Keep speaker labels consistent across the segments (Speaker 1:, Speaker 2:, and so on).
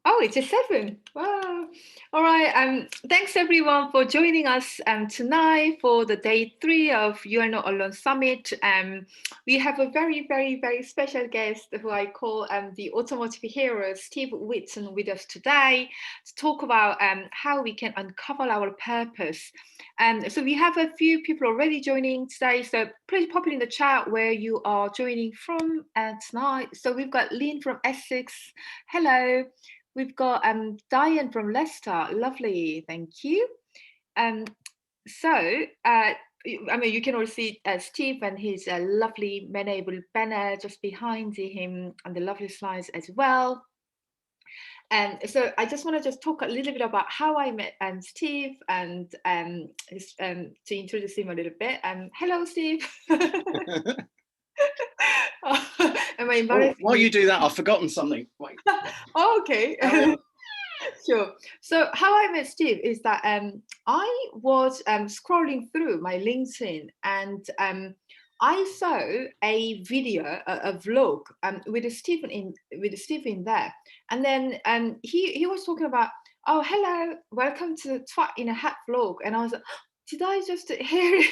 Speaker 1: Oh, it's a 7. Wow. All right. Thanks everyone for joining us tonight for the day 3 of You Are Not Alone Summit. We have a very, very, very special guest who I call the automotive hero, Steve Whitton, with us today to talk about how we can uncover our purpose. So we have a few people already joining today. So please pop it in the chat where you are joining from tonight. So we've got Lynn from Essex. Hello. We've got Diane from Leicester. Lovely, thank you. I mean, you can all see Steve and his lovely MENable banner just behind him and the lovely slides as well. And so I just want to talk a little bit about how I met Steve and to introduce him a little bit. Hello, Steve. Am I embarrassed?
Speaker 2: While you do that, I've forgotten something. Wait.
Speaker 1: Oh, okay. Sure. So how I met Steve is that I was scrolling through my LinkedIn and I saw a video, a vlog with Stephen in there, and then he was talking about, oh, hello, welcome to Twat in a Hat vlog, and I was like, did I just hear it?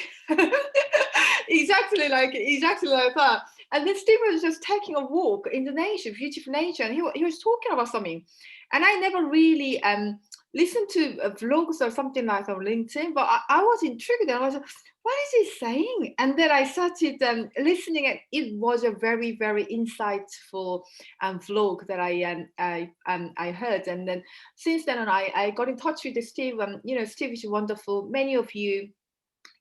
Speaker 1: exactly like that. And then Steve was just taking a walk in the nature, beautiful nature, and he was talking about something. And I never really listened to vlogs or something like on LinkedIn, but I was intrigued and I was like, what is he saying? And then I started listening, and it was a very, very insightful vlog that I heard. And then since then, I got in touch with Steve. Steve is wonderful. Many of you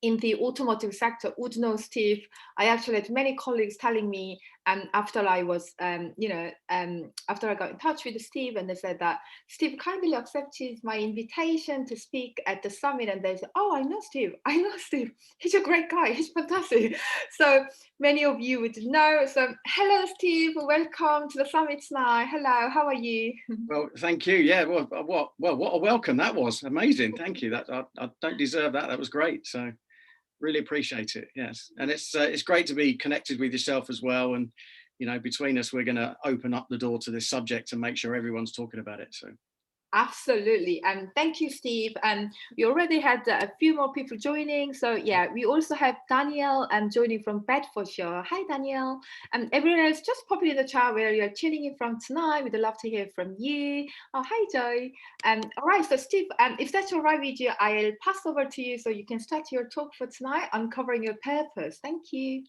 Speaker 1: in the automotive sector would know Steve. I actually had many colleagues telling me after I was, after I got in touch with Steve, and they said that Steve kindly accepted my invitation to speak at the summit. And they said, oh, I know Steve. He's a great guy. He's fantastic. So many of you would know. So hello, Steve. Welcome to the summit tonight. Hello, how are you?
Speaker 2: Well, thank you. Yeah, well, what a welcome that was. Amazing. Thank you. That I don't deserve that. That was great. So really appreciate it. Yes, and it's great to be connected with yourself as well. And between us, we're going to open up the door to this subject and make sure everyone's talking about it. So.
Speaker 1: Absolutely. And thank you, Steve. And we already had a few more people joining. So yeah, we also have Danielle joining from Bedfordshire. Hi, Danielle. And everyone else, just pop it in the chat where you're tuning in from tonight. We'd love to hear from you. Oh, hi, Joy. All right, so Steve, if that's all right with you, I'll pass over to you so you can start your talk for tonight, uncovering your purpose. Thank you.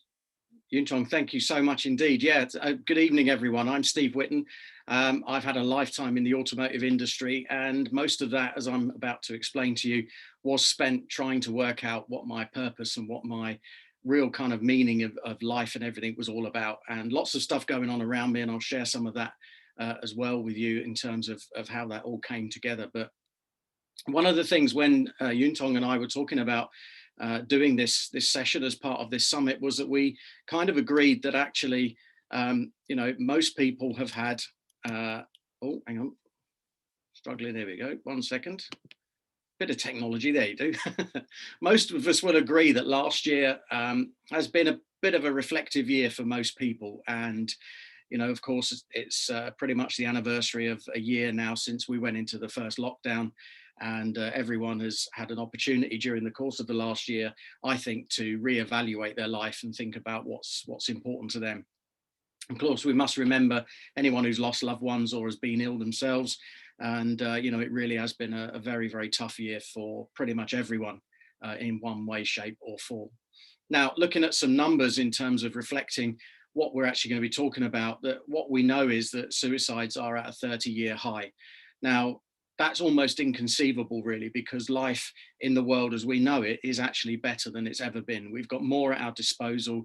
Speaker 2: Yuntong, thank you so much indeed. Yeah, good evening, everyone. I'm Steve Whitton. I've had a lifetime in the automotive industry, and most of that, as I'm about to explain to you, was spent trying to work out what my purpose and what my real kind of meaning of life and everything was all about. And lots of stuff going on around me, and I'll share some of that as well with you in terms of how that all came together. But one of the things when Yuntong and I were talking about doing this session as part of this summit was that we kind of agreed that actually, most people have had, oh, hang on, struggling, there we go, 1 second. Bit of technology, there you do. Most of us will agree that last year has been a bit of a reflective year for most people. And, of course, it's pretty much the anniversary of a year now since we went into the first lockdown. And everyone has had an opportunity during the course of the last year, I think, to reevaluate their life and think about what's important to them. Of course, we must remember anyone who's lost loved ones or has been ill themselves. And, it really has been a very, very tough year for pretty much everyone in one way, shape or form. Now, looking at some numbers in terms of reflecting what we're actually going to be talking about, that what we know is that suicides are at a 30-year high. Now, that's almost inconceivable, really, because life in the world as we know it is actually better than it's ever been. We've got more at our disposal.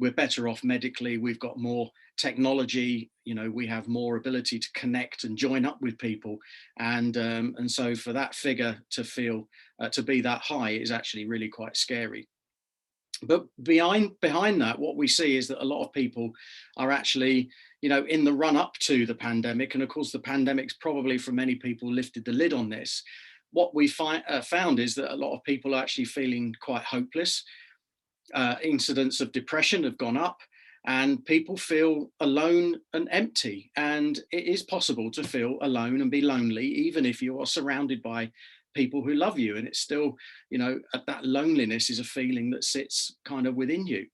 Speaker 2: We're better off medically. We've got more technology. We have more ability to connect and join up with people. And so for that figure to feel to be that high is actually really quite scary. But behind that, what we see is that a lot of people are actually, in the run up to the pandemic, and of course the pandemic's probably for many people lifted the lid on this, what we found is that a lot of people are actually feeling quite hopeless. Incidents of depression have gone up, and people feel alone and empty. And it is possible to feel alone and be lonely, even if you are surrounded by people who love you. And it's still, that loneliness is a feeling that sits kind of within you.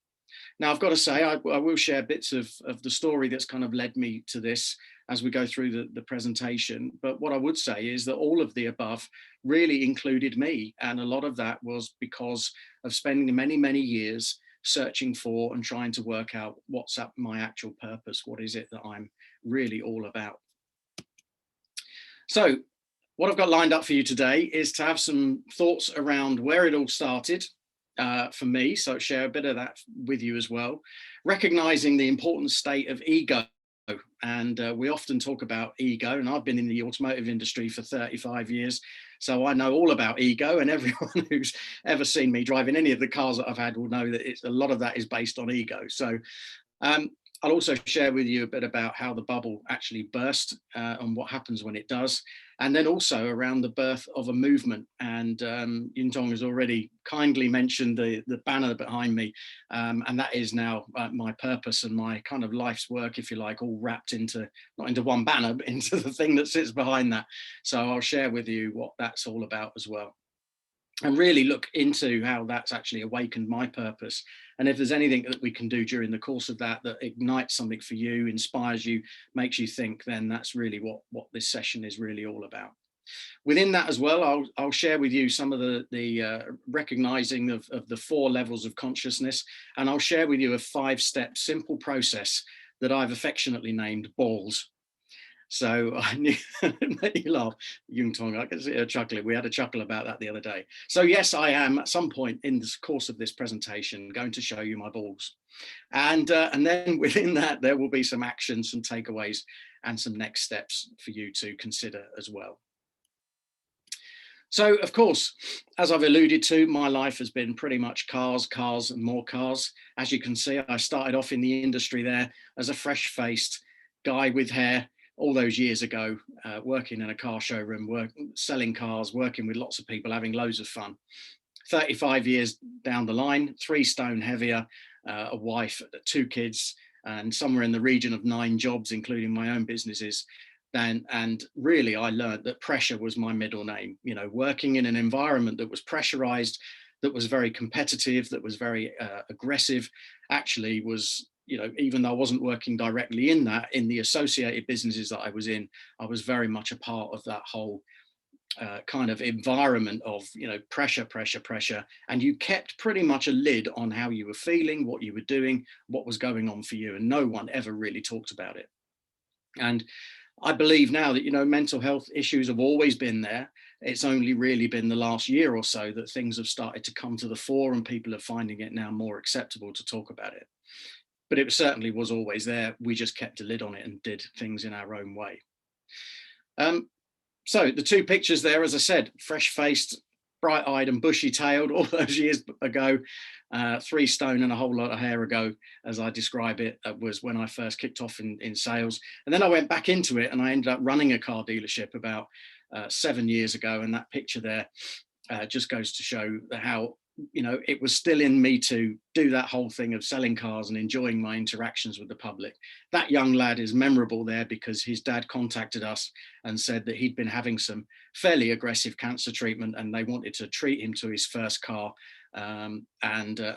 Speaker 2: Now, I've got to say, I will share bits of the story that's kind of led me to this as we go through the presentation. But what I would say is that all of the above really included me. And a lot of that was because of spending many, many years searching for and trying to work out what's my actual purpose. What is it that I'm really all about? So what I've got lined up for you today is to have some thoughts around where it all started for me. So share a bit of that with you as well. Recognizing the important state of ego. And we often talk about ego, and I've been in the automotive industry for 35 years. So I know all about ego, and everyone who's ever seen me driving any of the cars that I've had will know that a lot of that is based on ego. So I'll also share with you a bit about how the bubble actually burst and what happens when it does. And then also around the birth of a movement. And Yuntong has already kindly mentioned the banner behind me. And that is now my purpose and my kind of life's work, if you like, all wrapped into, not into one banner, but into the thing that sits behind that. So I'll share with you what that's all about as well. And really look into how that's actually awakened my purpose. And if there's anything that we can do during the course of that ignites something for you, inspires you, makes you think, then that's really what this session is really all about. Within that as well, I'll share with you some of the recognizing of the 4 levels of consciousness, and I'll share with you a 5-step simple process that I've affectionately named balls. So I knew you laugh, Yuntong. I can see her chuckling. We had a chuckle about that the other day. So yes, I am at some point in the course of this presentation going to show you my balls, and then within that there will be some actions, some takeaways, and some next steps for you to consider as well. So of course, as I've alluded to, my life has been pretty much cars, cars, and more cars. As you can see, I started off in the industry there as a fresh-faced guy with hair. All those years ago, working in a car showroom, selling cars, working with lots of people, having loads of fun. 35 years down the line, 3 stone heavier, a wife, 2 kids, and somewhere in the region of 9 jobs, including my own businesses. And really, I learned that pressure was my middle name. Working in an environment that was pressurized, that was very competitive, that was very aggressive, actually was, even though I wasn't working directly in the associated businesses that I was in, I was very much a part of that whole kind of environment of, pressure, pressure, pressure. And you kept pretty much a lid on how you were feeling, what you were doing, what was going on for you. And no one ever really talked about it. And I believe now that, mental health issues have always been there. It's only really been the last year or so that things have started to come to the fore and people are finding it now more acceptable to talk about it. But it certainly was always there. We just kept a lid on it and did things in our own way. So the 2 pictures there, as I said, fresh-faced, bright-eyed and bushy-tailed all those years ago, 3 stone and a whole lot of hair ago, as I describe it, was when I first kicked off in sales. And then I went back into it and I ended up running a car dealership about 7 years ago. And that picture there just goes to show how, it was still in me to do that whole thing of selling cars and enjoying my interactions with the public. That young lad is memorable there because his dad contacted us and said that he'd been having some fairly aggressive cancer treatment and they wanted to treat him to his first car. And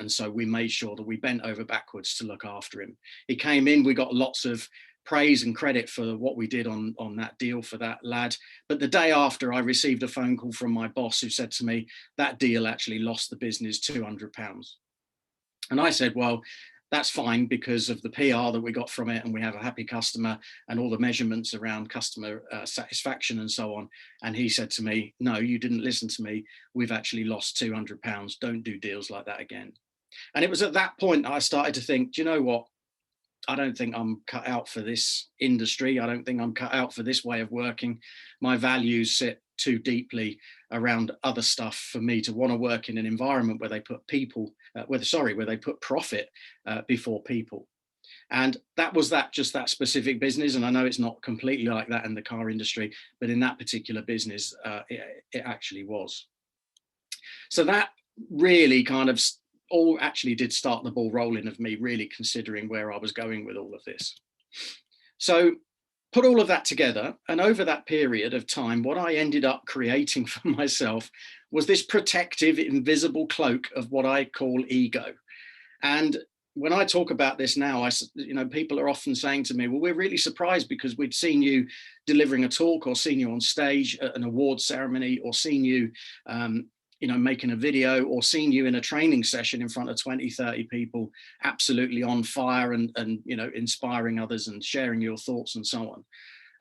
Speaker 2: so we made sure that we bent over backwards to look after him. He came in, we got lots of praise and credit for what we did on that deal for that lad. But the day after, I received a phone call from my boss who said to me, that deal actually lost the business £200. And I said, well, that's fine because of the PR that we got from it, and we have a happy customer and all the measurements around customer satisfaction and so on. And he said to me, no, you didn't listen to me. We've actually lost £200. Don't do deals like that again. And it was at that point I started to think, do you know what? I don't think I'm cut out for this industry. I don't think I'm cut out for this way of working. My values sit too deeply around other stuff for me to want to work in an environment where they put where they put profit before people. And that was just that specific business. And I know it's not completely like that in the car industry, but in that particular business, it actually was. So that really kind of all actually did start the ball rolling of me really considering where I was going with all of this. So put all of that together, and over that period of time, what I ended up creating for myself was this protective, invisible cloak of what I call ego. And when I talk about this now, people are often saying to me, well, we're really surprised because we'd seen you delivering a talk or seen you on stage at an award ceremony or seen you, making a video or seen you in a training session in front of 20, 30 people, absolutely on fire and inspiring others and sharing your thoughts and so on.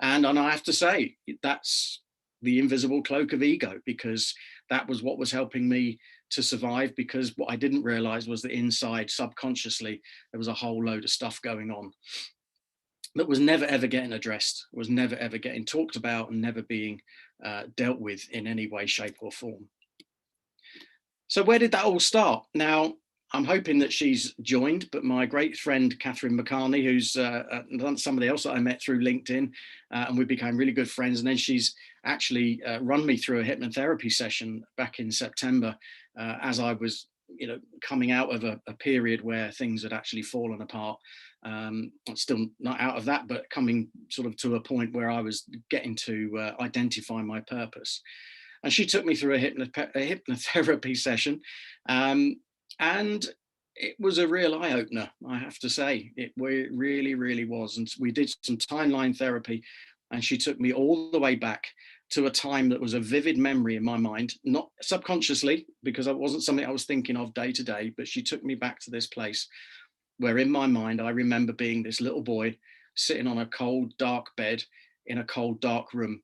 Speaker 2: And I have to say, that's the invisible cloak of ego, because that was what was helping me to survive, because what I didn't realize was that inside, subconsciously, there was a whole load of stuff going on that was never ever getting addressed, was never ever getting talked about, and never being dealt with in any way, shape or form. So where did that all start? Now, I'm hoping that she's joined, but my great friend, Catherine McCarney, who's somebody else that I met through LinkedIn, and we became really good friends. And then she's actually run me through a hypnotherapy session back in September, as I was, coming out of a period where things had actually fallen apart. I'm still not out of that, but coming sort of to a point where I was getting to identify my purpose. And she took me through a hypnotherapy session. And it was a real eye-opener, I have to say. It really, really was. And we did some timeline therapy, and she took me all the way back to a time that was a vivid memory in my mind, not subconsciously, because it wasn't something I was thinking of day to day, but she took me back to this place where in my mind, I remember being this little boy sitting on a cold, dark bed in a cold, dark room.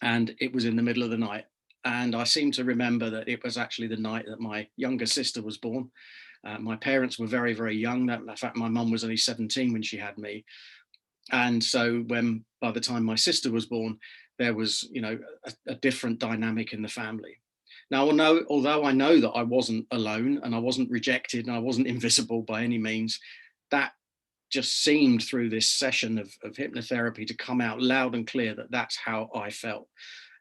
Speaker 2: And it was in the middle of the night. And I seem to remember that it was actually the night that my younger sister was born. My parents were very, very young. In fact, my mum was only 17 when she had me. And so by the time my sister was born, there was, a different dynamic in the family. Now, although I know that I wasn't alone and I wasn't rejected and I wasn't invisible by any means, that just seemed through this session of hypnotherapy to come out loud and clear that that's how I felt,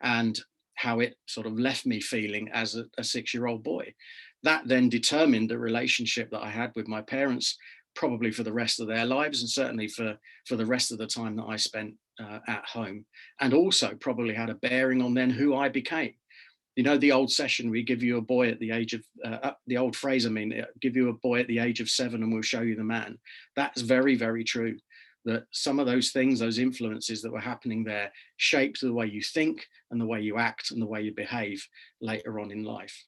Speaker 2: and how it sort of left me feeling as a 6-year-old boy. That then determined the relationship that I had with my parents, probably for the rest of their lives, and certainly for the rest of the time that I spent at home, and also probably had a bearing on then who I became. The old session, we give you a boy at the age of, the old phrase, give you a boy at the age of 7 and we'll show you the man. That's very, very true. That some of those things, those influences that were happening there, shaped the way you think and the way you act and the way you behave later on in life.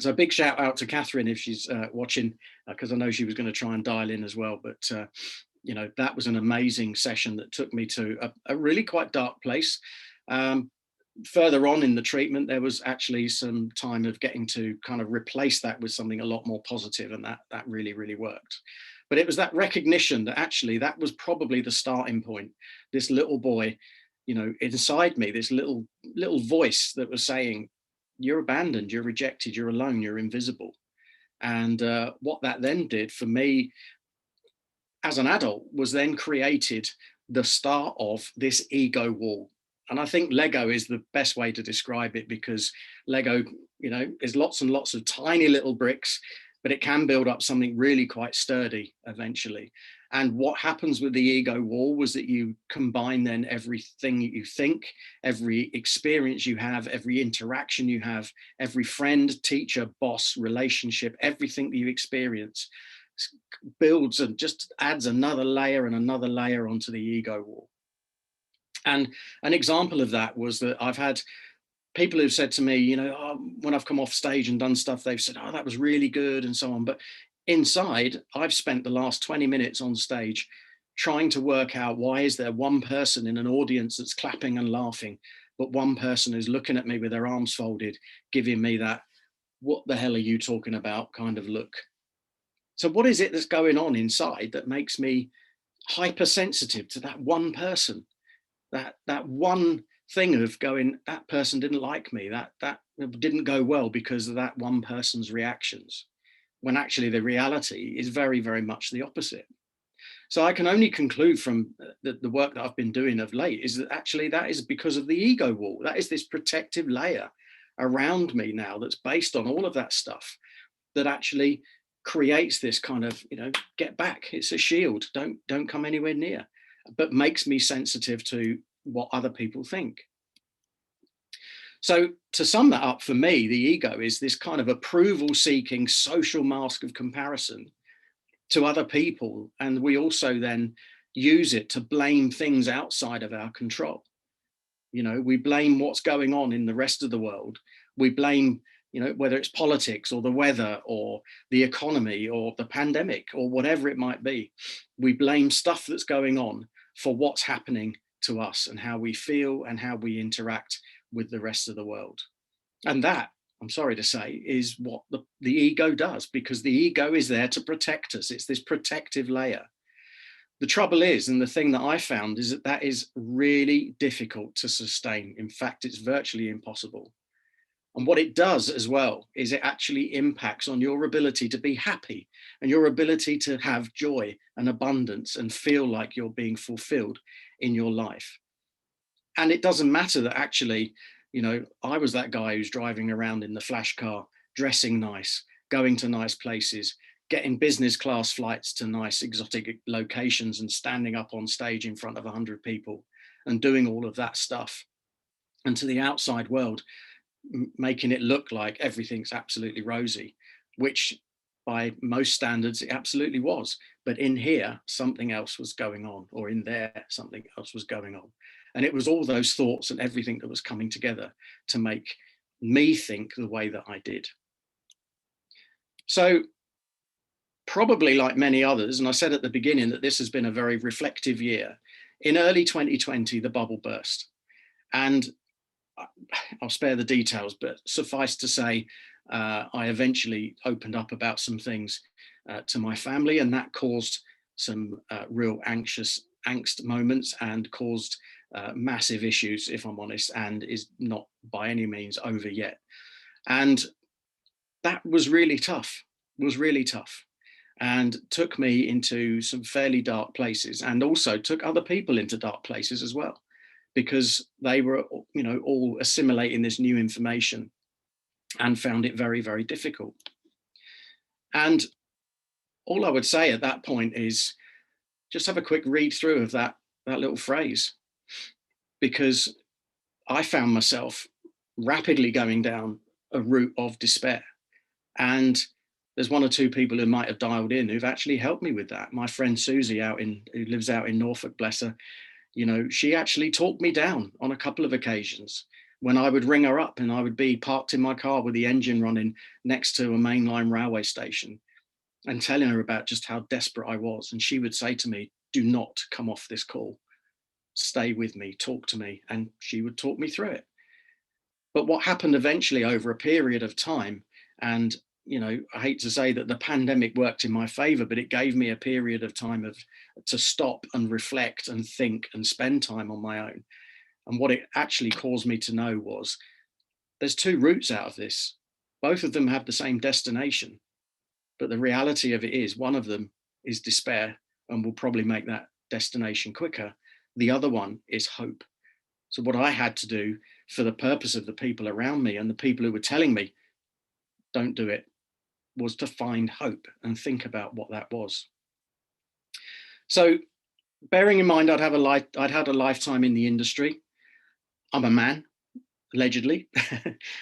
Speaker 2: So a big shout out to Catherine if she's watching, because I know she was going to try and dial in as well. But, that was an amazing session that took me to a really quite dark place. Further on in the treatment, there was actually some time of getting to kind of replace that with something a lot more positive, and that really, really worked. But it was that recognition that actually that was probably the starting point. This little boy, inside me, this little voice that was saying, you're abandoned, you're rejected, you're alone, you're invisible. And what that then did for me as an adult was then created the start of this ego wall. And I think Lego is the best way to describe it, because Lego, is lots and lots of tiny little bricks, but it can build up something really quite sturdy eventually. And what happens with the ego wall was that you combine then everything you think, every experience you have, every interaction you have, every friend, teacher, boss, relationship, everything that you experience builds and just adds another layer and another layer onto the ego wall. And an example of that was that I've had people who've said to me, when I've come off stage and done stuff, they've said, oh, that was really good and so on. But inside, I've spent the last 20 minutes on stage trying to work out, why is there one person in an audience that's clapping and laughing, but one person who's looking at me with their arms folded, giving me that, what the hell are you talking about kind of look. So what is it that's going on inside that makes me hypersensitive to that one person? That one thing of going, that person didn't like me, that didn't go well because of that one person's reactions, when actually the reality is very, very much the opposite. So I can only conclude from the work that I've been doing of late is that actually that is because of the ego wall. That is this protective layer around me now that's based on all of that stuff. that actually creates this kind of, get back. It's a shield. Don't come anywhere near, but makes me sensitive to what other people think. So to sum that up, for me, the ego is this kind of approval seeking social mask of comparison to other people. And we also then use it to blame things outside of our control. We blame what's going on in the rest of the world. We blame, whether it's politics or the weather or the economy or the pandemic or whatever it might be. We blame stuff that's going on for what's happening to us and how we feel and how we interact with the rest of the world. And that, I'm sorry to say, is what the ego does, because the ego is there to protect us. It's this protective layer. The trouble is, and the thing that I found, is that is really difficult to sustain. In fact, it's virtually impossible. And what it does as well is it actually impacts on your ability to be happy and your ability to have joy and abundance and feel like you're being fulfilled in your life. And it doesn't matter that actually, I was that guy who's driving around in the flash car, dressing nice, going to nice places, getting business class flights to nice exotic locations and standing up on stage in front of 100 people and doing all of that stuff. And to the outside world, making it look like everything's absolutely rosy, which by most standards, it absolutely was. But in here, something else was going on, or in there, something else was going on. And it was all those thoughts and everything that was coming together to make me think the way that I did. So probably like many others, and I said at the beginning that this has been a very reflective year, in early 2020, the bubble burst. And I'll spare the details, but suffice to say, I eventually opened up about some things to my family, and that caused some real angst moments and caused massive issues, if I'm honest, and is not by any means over yet. And that was really tough, and took me into some fairly dark places, and also took other people into dark places as well, because they were, all assimilating this new information and found it very, very difficult. And all I would say at that point is just have a quick read through of that little phrase, because I found myself rapidly going down a route of despair. And there's one or two people who might have dialed in who've actually helped me with that. My friend Susie who lives out in Norfolk, bless her, she actually talked me down on a couple of occasions when I would ring her up and I would be parked in my car with the engine running next to a mainline railway station and telling her about just how desperate I was. And she would say to me, do not come off this call. Stay with me, talk to me. And she would talk me through it. But what happened eventually over a period of time, and I hate to say that the pandemic worked in my favor, but it gave me a period of time to stop and reflect and think and spend time on my own. And what it actually caused me to know was there's two routes out of this. Both of them have the same destination. But the reality of it is one of them is despair and will probably make that destination quicker. The other one is hope. So what I had to do for the purpose of the people around me and the people who were telling me, don't do it, was to find hope and think about what that was. So bearing in mind I'd had a lifetime in the industry. I'm a man, allegedly.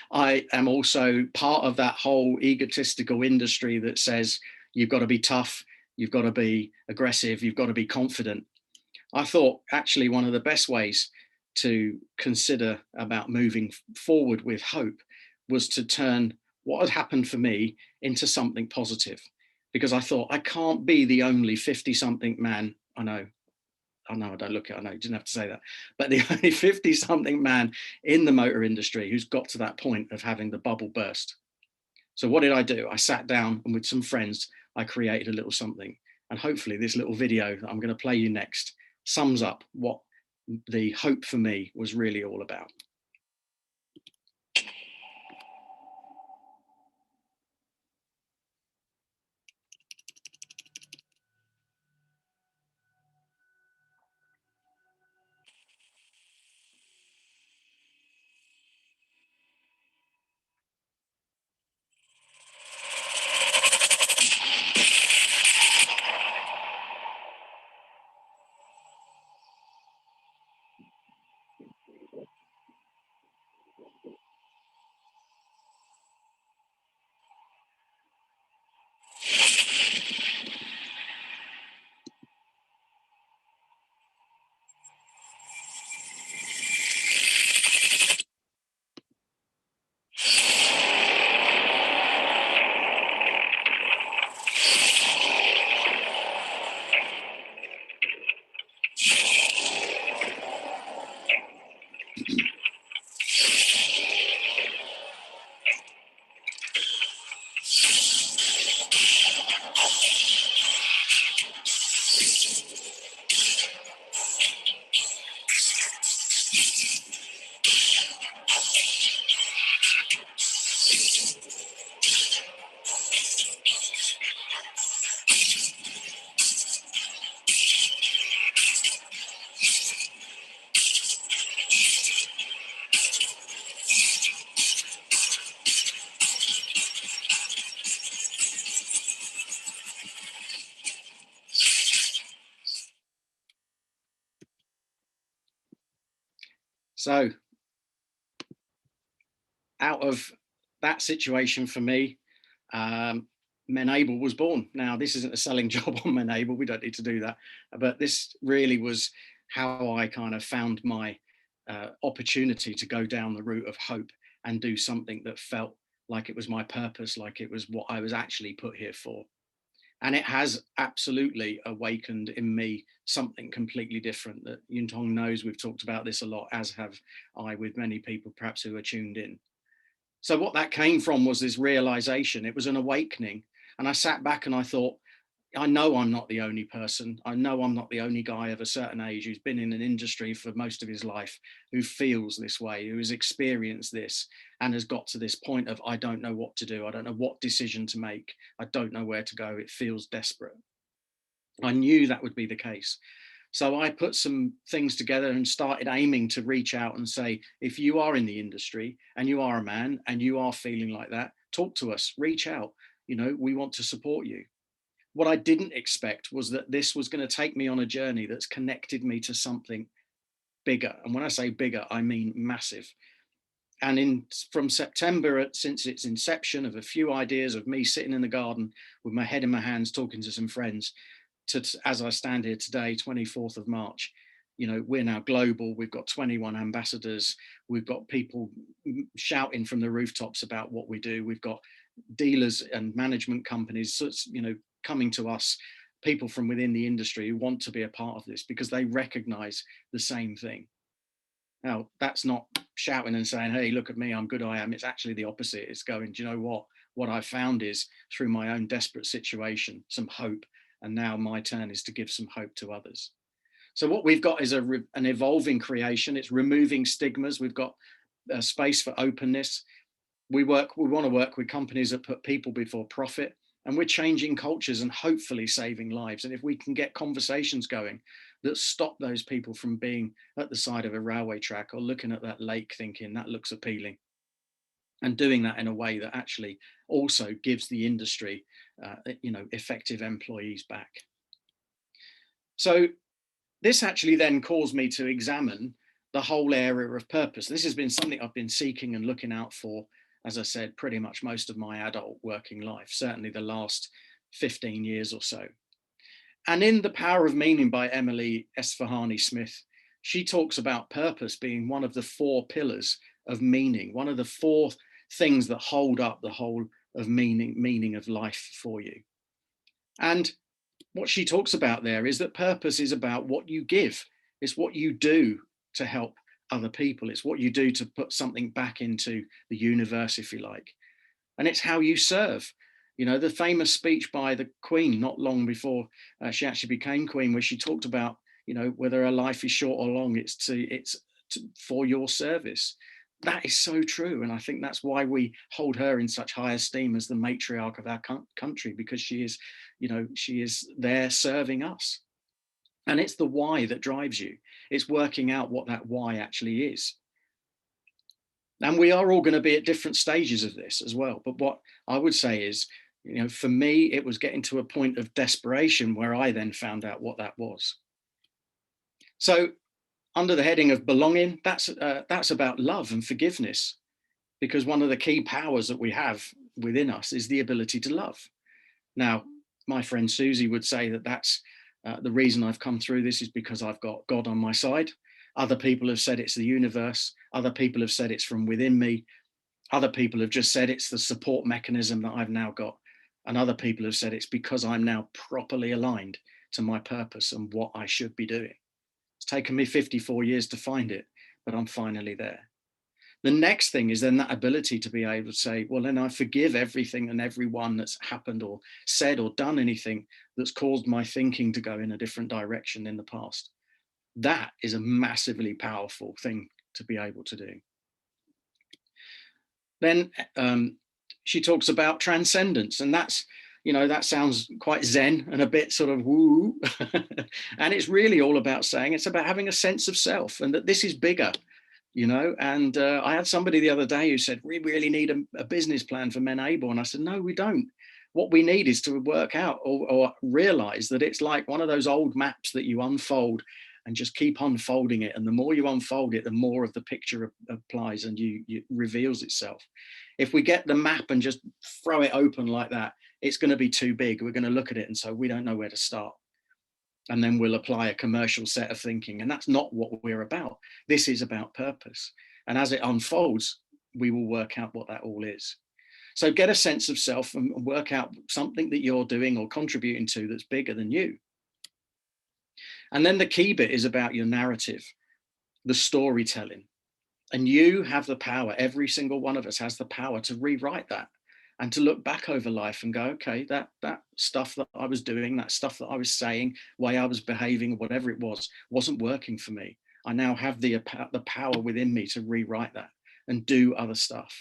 Speaker 2: I am also part of that whole egotistical industry that says you've got to be tough, you've got to be aggressive, you've got to be confident. I thought actually one of the best ways to consider about moving forward with hope was to turn what had happened for me into something positive, because I thought I can't be the only 50-something man. I know, I don't look it, I know, you didn't have to say that, but the only 50-something man in the motor industry who's got to that point of having the bubble burst. So what did I do? I sat down and with some friends, I created a little something. And hopefully this little video that I'm going to play you next sums up what the hope for me was really all about. So out of that situation for me, MENable was born. Now, this isn't a selling job on MENable, we don't need to do that, but this really was how I kind of found my opportunity to go down the route of hope and do something that felt like it was my purpose, like it was what I was actually put here for. And it has absolutely awakened in me something completely different that Yuntong knows. We've talked about this a lot, as have I with many people perhaps who are tuned in. So what that came from was this realization. It was an awakening. And I sat back and I thought, I know I'm not the only person. I know I'm not the only guy of a certain age who's been in an industry for most of his life, who feels this way, who has experienced this and has got to this point of, I don't know what to do. I don't know what decision to make. I don't know where to go. It feels desperate. I knew that would be the case. So I put some things together and started aiming to reach out and say, if you are in the industry and you are a man and you are feeling like that, talk to us, reach out. You know, we want to support you. What I didn't expect was that this was going to take me on a journey that's connected me to something bigger. And when I say bigger, I mean massive. And from September, since its inception, of a few ideas of me sitting in the garden with my head in my hands, talking to some friends, to as I stand here today, 24th of March, you know, we're now global. We've got 21 ambassadors. We've got people shouting from the rooftops about what we do. We've got dealers and management companies, you know, coming to us, people from within the industry who want to be a part of this because they recognize the same thing. Now, that's not shouting and saying, hey, look at me, I'm good, I am. It's actually the opposite. It's going, do you know what? What I've found is, through my own desperate situation, some hope. And now my turn is to give some hope to others. So what we've got is an evolving creation. It's removing stigmas. We've got a space for openness. We want to work with companies that put people before profit, and we're changing cultures and hopefully saving lives. And if we can get conversations going that stop those people from being at the side of a railway track or looking at that lake thinking that looks appealing, and doing that in a way that actually also gives the industry, you know, effective employees back. So this actually then caused me to examine the whole area of purpose. This has been something I've been seeking and looking out for, as I said, pretty much most of my adult working life, certainly the last 15 years or so. And in The Power of Meaning by Emily S. Fahani Smith, she talks about purpose being one of the 4 pillars of meaning, one of the 4 things that hold up the whole of meaning of life for you. And what she talks about there is that purpose is about what you give. It's what you do to help other people. It's what you do to put something back into the universe, if you like. And it's how you serve. You know, the famous speech by the Queen not long before she actually became Queen, where she talked about, you know, whether her life is short or long, it's for your service. That is so true. And I think that's why we hold her in such high esteem as the matriarch of our country, because she is, you know, she is there serving us. And it's the why that drives you. It's working out what that why actually is. And we are all going to be at different stages of this as well. But what I would say is, you know, for me, it was getting to a point of desperation where I then found out what that was. So under the heading of belonging, that's about love and forgiveness, because one of the key powers that we have within us is the ability to love. Now, my friend Susie would say that that's the reason I've come through this is because I've got God on my side. Other people have said it's the universe. Other people have said it's from within me. Other people have just said it's the support mechanism that I've now got. And other people have said it's because I'm now properly aligned to my purpose and what I should be doing. It's taken me 54 years to find it, but I'm finally there. The next thing is then that ability to be able to say, well, then I forgive everything and everyone that's happened or said or done anything that's caused my thinking to go in a different direction in the past. That is a massively powerful thing to be able to do. Then she talks about transcendence, and that's, you know, that sounds quite Zen and a bit sort of woo. And it's really all about saying it's about having a sense of self and that this is bigger, you know. And I had somebody the other day who said, we really need a business plan for MENable. And I said, no, we don't. What we need is to work out or realize that it's like one of those old maps that you unfold and just keep unfolding it. And the more you unfold it, the more of the picture applies and you reveals itself. If we get the map and just throw it open like that, it's going to be too big. We're going to look at it and so we don't know where to start. And then we'll apply a commercial set of thinking. And that's not what we're about. This is about purpose. And as it unfolds, we will work out what that all is. So get a sense of self and work out something that you're doing or contributing to that's bigger than you. And then the key bit is about your narrative, the storytelling. And you have the power, every single one of us has the power to rewrite that and to look back over life and go, okay, that stuff that I was doing, that stuff that I was saying, way I was behaving, whatever it was, wasn't working for me. I now have the power within me to rewrite that and do other stuff.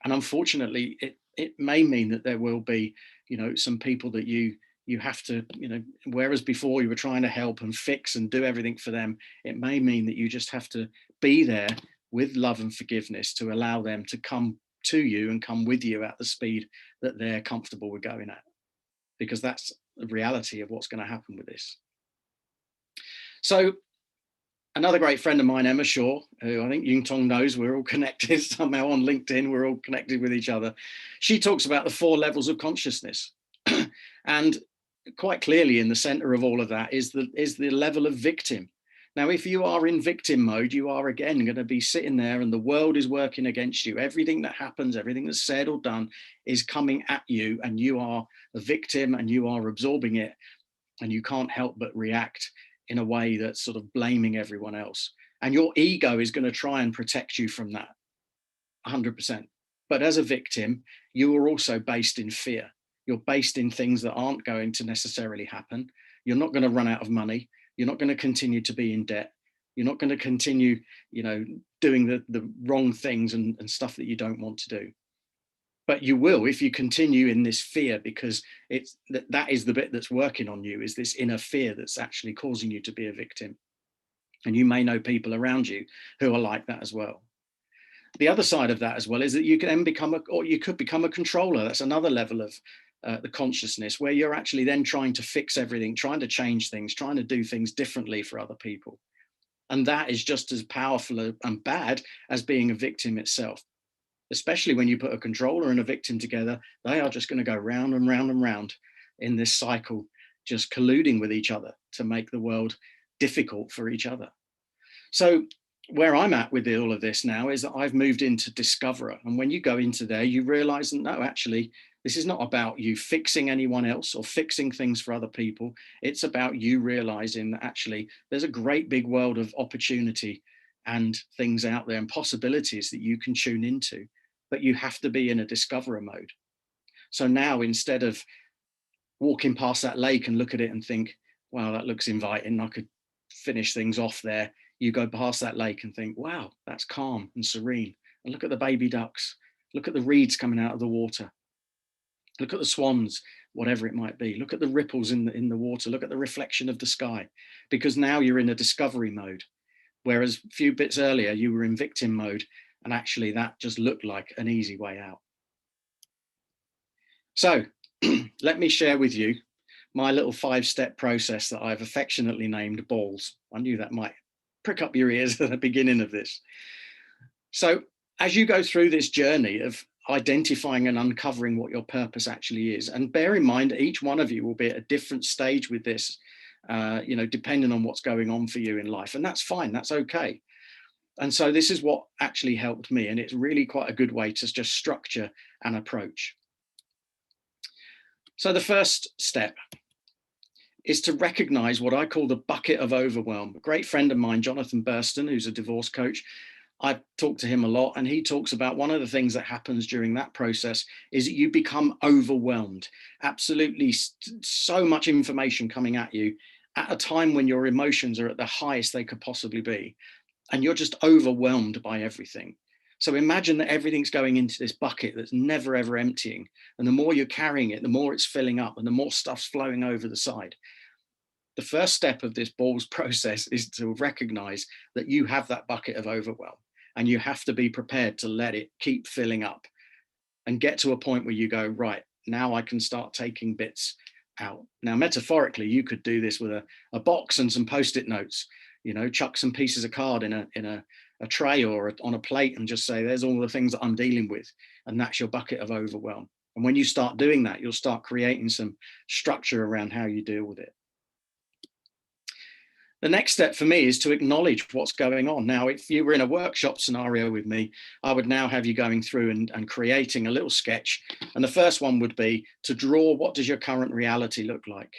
Speaker 2: And unfortunately, it may mean that there will be, some people that you have to, whereas before you were trying to help and fix and do everything for them, it may mean that you just have to be there with love and forgiveness to allow them to come to you and come with you at the speed that they're comfortable with going at, because that's the reality of what's going to happen with this. So another great friend of mine, Emma Shaw, who I think Yung Tong knows, we're all connected somehow on LinkedIn, we're all connected with each other. She talks about the 4 levels of consciousness. And quite clearly in the center of all of that is the level of victim. Now, if you are in victim mode, you are again going to be sitting there and the world is working against you. Everything that happens, everything that's said or done is coming at you, and you are a victim and you are absorbing it, and you can't help but react in a way that's sort of blaming everyone else. And your ego is going to try and protect you from that 100%. But as a victim, you are also based in fear. You're based in things that aren't going to necessarily happen. You're not going to run out of money. You're not going to continue to be in debt. You're not going to continue, doing the wrong things and stuff that you don't want to do. But you will if you continue in this fear, because that is the bit that's working on you, is this inner fear that's actually causing you to be a victim. And you may know people around you who are like that as well. The other side of that as well is that you can then you could become a controller. That's another level of the consciousness, where you're actually then trying to fix everything, trying to change things, trying to do things differently for other people. And that is just as powerful and bad as being a victim itself. Especially when you put a controller and a victim together, they are just going to go round and round and round in this cycle, just colluding with each other to make the world difficult for each other. So where I'm at with all of this now is that I've moved into discoverer. And when you go into there, you realize that no, actually, this is not about you fixing anyone else or fixing things for other people. It's about you realizing that actually there's a great big world of opportunity and things out there and possibilities that you can tune into, but you have to be in a discoverer mode. So now, instead of walking past that lake and look at it and think, wow, that looks inviting, I could finish things off there, you go past that lake and think, wow, that's calm and serene. And look at the baby ducks, look at the reeds coming out of the water, look at the swans, whatever it might be, look at the ripples in the water, look at the reflection of the sky, because now you're in a discovery mode. Whereas a few bits earlier, you were in victim mode, and actually that just looked like an easy way out. So let me share with you my little 5-step process that I've affectionately named balls. I knew that might prick up your ears at the beginning of this. So as you go through this journey of identifying and uncovering what your purpose actually is, and bear in mind, each one of you will be at a different stage with this, depending on what's going on for you in life. And that's fine, that's okay. And so this is what actually helped me. And it's really quite a good way to just structure an approach. So the first step is to recognize what I call the bucket of overwhelm. A great friend of mine, Jonathan Burston, who's a divorce coach, I've talked to him a lot, and he talks about one of the things that happens during that process is that you become overwhelmed. Absolutely so much information coming at you at a time when your emotions are at the highest they could possibly be, and you're just overwhelmed by everything. So imagine that everything's going into this bucket that's never, ever emptying. And the more you're carrying it, the more it's filling up and the more stuff's flowing over the side. The first step of this balls process is to recognize that you have that bucket of overwhelm, and you have to be prepared to let it keep filling up and get to a point where you go, right, now I can start taking bits out. Now, metaphorically, you could do this with a box and some post-it notes, you know, chuck some pieces of card in a tray or on a plate and just say, there's all the things that I'm dealing with. And that's your bucket of overwhelm. And when you start doing that, you'll start creating some structure around how you deal with it. The next step for me is to acknowledge what's going on. Now, if you were in a workshop scenario with me, I would now have you going through and creating a little sketch. And the first one would be to draw, what does your current reality look like?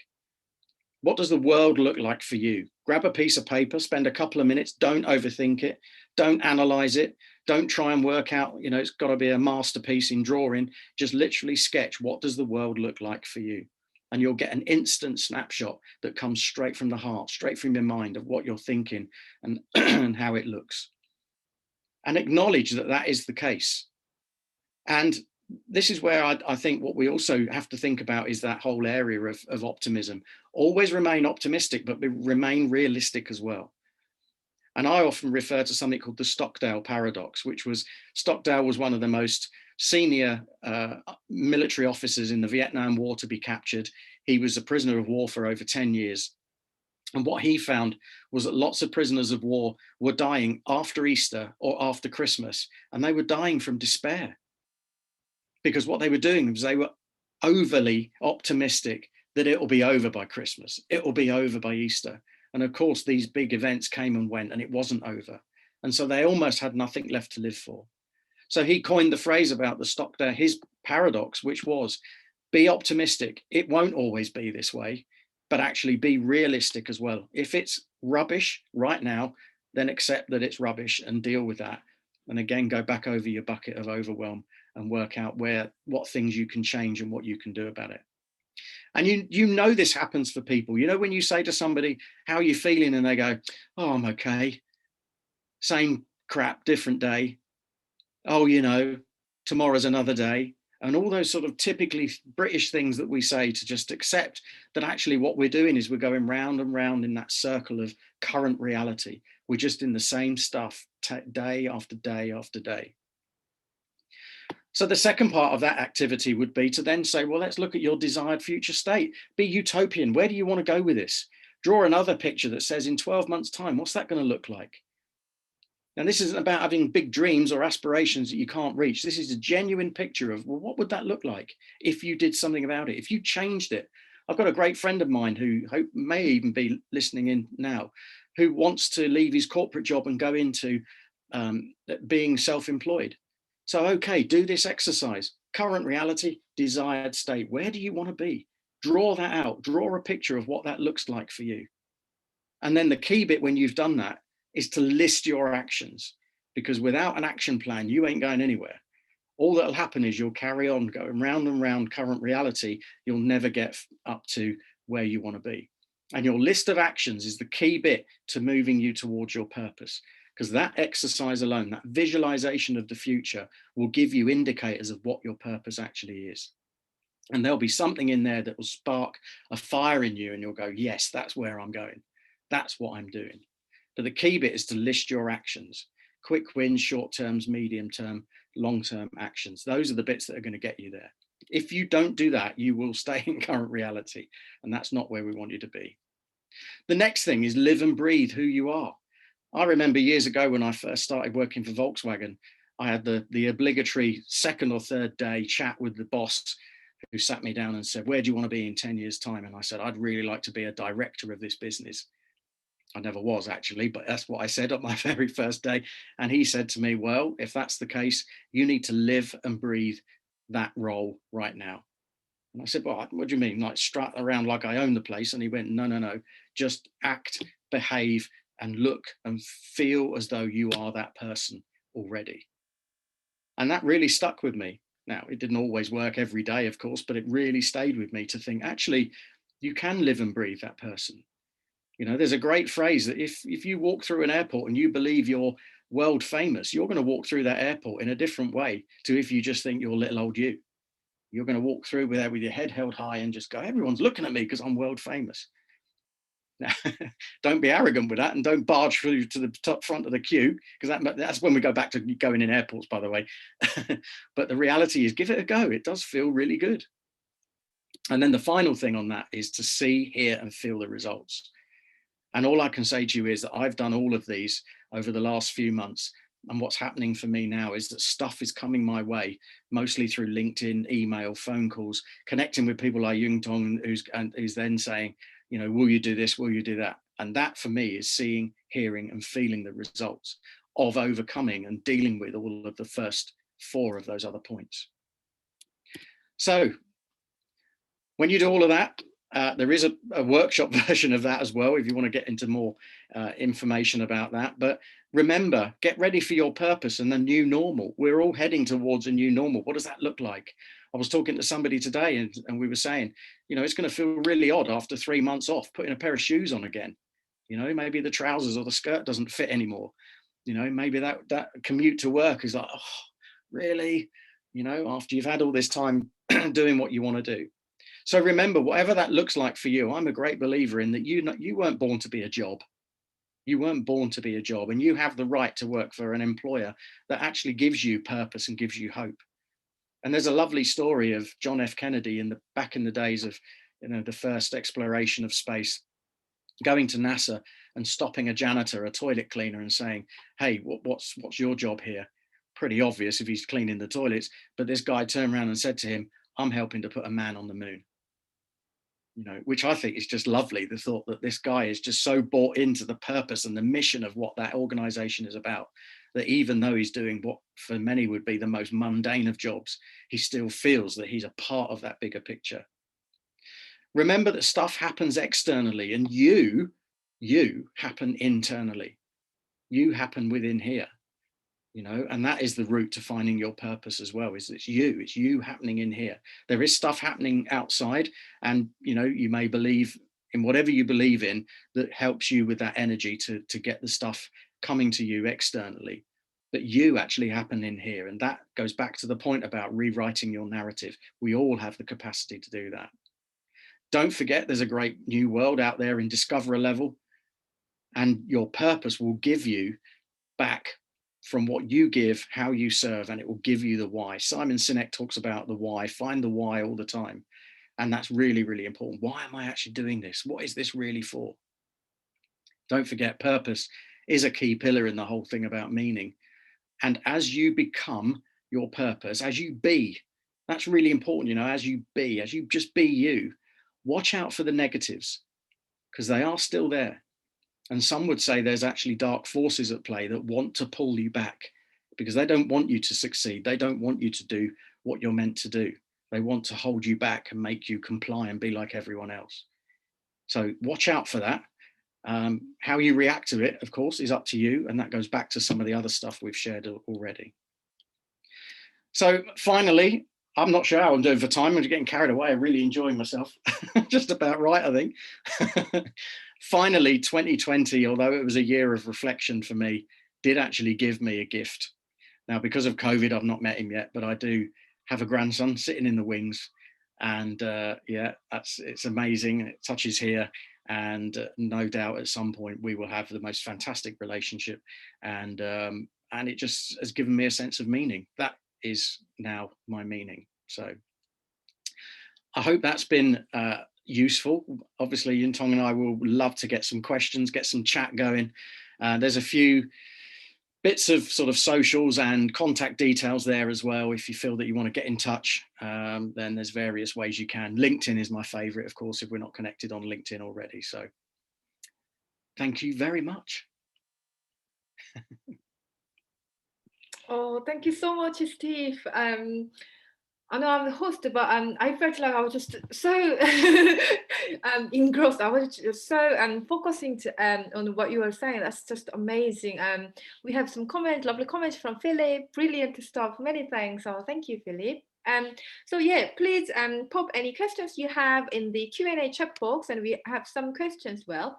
Speaker 2: What does the world look like for you? Grab a piece of paper, spend a couple of minutes, don't overthink it, don't analyze it, don't try and work out, you know, it's got to be a masterpiece in drawing. Just literally sketch, what does the world look like for you? And you'll get an instant snapshot that comes straight from the heart, straight from your mind of what you're thinking and, and how it looks. And acknowledge that that is the case. And this is where I think what we also have to think about is that whole area of optimism. Always remain optimistic, but remain realistic as well. And I often refer to something called the Stockdale Paradox, which was, Stockdale was one of the most senior military officers in the Vietnam War to be captured. He was a prisoner of war for over 10 years. And what he found was that lots of prisoners of war were dying after Easter or after Christmas, and they were dying from despair. Because what they were doing was they were overly optimistic that it will be over by Christmas, it will be over by Easter. And of course, these big events came and went and it wasn't over. And so they almost had nothing left to live for. So he coined the phrase about the Stockdale, his paradox, which was, be optimistic. It won't always be this way, but actually be realistic as well. If it's rubbish right now, then accept that it's rubbish and deal with that. And again, go back over your bucket of overwhelm and work out what things you can change and what you can do about it. And you know this happens for people. You know, when you say to somebody, how are you feeling? And they go, oh, I'm okay. Same crap, different day. Oh, you know, tomorrow's another day. And all those sort of typically British things that we say to just accept that actually what we're doing is we're going round and round in that circle of current reality. We're just in the same stuff day after day after day. So the second part of that activity would be to then say, well, let's look at your desired future state. Be utopian. Where do you want to go with this? Draw another picture that says in 12 months' time, what's that going to look like? Now, this isn't about having big dreams or aspirations that you can't reach. This is a genuine picture of, well, what would that look like if you did something about it, if you changed it? I've got a great friend of mine who may even be listening in now, who wants to leave his corporate job and go into being self-employed. So, okay, do this exercise. Current reality, desired state. Where do you want to be? Draw that out. Draw a picture of what that looks like for you. And then the key bit when you've done that is to list your actions, because without an action plan, you ain't going anywhere. All that'll happen is you'll carry on going round and round current reality. You'll never get up to where you want to be. And your list of actions is the key bit to moving you towards your purpose. Because that exercise alone, that visualization of the future, will give you indicators of what your purpose actually is. And there'll be something in there that will spark a fire in you and you'll go, yes, that's where I'm going. That's what I'm doing. But the key bit is to list your actions. Quick wins, short terms, medium term, long term actions. Those are the bits that are going to get you there. If you don't do that, you will stay in current reality. And that's not where we want you to be. The next thing is live and breathe who you are. I remember years ago when I first started working for Volkswagen, I had the obligatory second or third day chat with the boss who sat me down and said, where do you want to be in 10 years' time? And I said, I'd really like to be a director of this business. I never was actually, but that's what I said on my very first day. And he said to me, well, if that's the case, you need to live and breathe that role right now. And I said, well, what do you mean? Like strut around like I own the place? And he went, no, just act, behave, and look and feel as though you are that person already. And that really stuck with me. Now, it didn't always work every day, of course, but it really stayed with me to think, actually, you can live and breathe that person. You know, there's a great phrase that if you walk through an airport and you believe you're world famous, you're going to walk through that airport in a different way to if you just think you're little old you. You're going to walk through with your head held high and just go, everyone's looking at me because I'm world famous. Now, don't be arrogant with that and don't barge through to the top front of the queue, because that's when we go back to going in airports, by the way. But the reality is, give it a go. It does feel really good. And then the final thing on that is to see, hear, and feel the results. And all I can say to you is that I've done all of these over the last few months. And what's happening for me now is that stuff is coming my way, mostly through LinkedIn, email, phone calls, connecting with people like Yungtong, who's then saying, you know, will you do this? Will you do that? And that for me is seeing, hearing, and feeling the results of overcoming and dealing with all of the first 4 of those other points. So when you do all of that, there is a workshop version of that as well, if you want to get into more information about that. But remember, get ready for your purpose and the new normal. We're all heading towards a new normal. What does that look like? I was talking to somebody today and we were saying, you know, it's going to feel really odd after 3 months off, putting a pair of shoes on again. You know, maybe the trousers or the skirt doesn't fit anymore. You know, maybe that commute to work is like, oh, really? You know, after you've had all this time doing what you want to do. So remember, whatever that looks like for you, I'm a great believer in that you weren't born to be a job. You weren't born to be a job, and you have the right to work for an employer that actually gives you purpose and gives you hope. And there's a lovely story of John F. Kennedy back in the days of, you know, the first exploration of space, going to NASA and stopping a janitor, a toilet cleaner, and saying, hey, what's your job here? Pretty obvious if he's cleaning the toilets. But this guy turned around and said to him, I'm helping to put a man on the moon. You know, which I think is just lovely, the thought that this guy is just so bought into the purpose and the mission of what that organization is about, that even though he's doing what for many would be the most mundane of jobs, he still feels that he's a part of that bigger picture. Remember that stuff happens externally, and you happen internally. You happen within here. You know, and that is the route to finding your purpose as well, is it's you happening in here. There is stuff happening outside, and you know, you may believe in whatever you believe in that helps you with that energy to get the stuff coming to you externally, but you actually happen in here. And that goes back to the point about rewriting your narrative. We all have the capacity to do that. Don't forget, there's a great new world out there in discoverer level, and your purpose will give you back from what you give, how you serve, and it will give you the why. Simon Sinek talks about the why. Find the why all the time. And that's really, really important. Why am I actually doing this? What is this really for? Don't forget, purpose is a key pillar in the whole thing about meaning. And as you become your purpose, as you be, that's really important, you know, as you just be you, watch out for the negatives, because they are still there. And some would say there's actually dark forces at play that want to pull you back, because they don't want you to succeed. They don't want you to do what you're meant to do. They want to hold you back and make you comply and be like everyone else. So watch out for that. How you react to it, of course, is up to you. And that goes back to some of the other stuff we've shared already. So finally, I'm not sure how I'm doing for time. I'm getting carried away. I'm really enjoying myself. Just about right, I think. Finally, 2020, although it was a year of reflection for me, did actually give me a gift. Now, because of COVID, I've not met him yet, but I do have a grandson sitting in the wings. And yeah, it's amazing. It touches here. And no doubt at some point we will have the most fantastic relationship. And it just has given me a sense of meaning. That is now my meaning. So I hope that's been useful. Obviously, Yintong and I will love to get some questions, get some chat going. There's a few bits of sort of socials and contact details there as well. If you feel that you want to get in touch, then there's various ways you can. LinkedIn is my favorite, of course, if we're not connected on LinkedIn already. So thank you very much.
Speaker 1: Oh, thank you so much, Steve. I know I'm the host, but I felt like I was just so engrossed. I was just so focusing on what you were saying. That's just amazing. We have some lovely comments from Philip. Brilliant stuff. Many thanks. So thank you, Philip. So yeah, please pop any questions you have in the Q&A chat box, and we have some questions as well.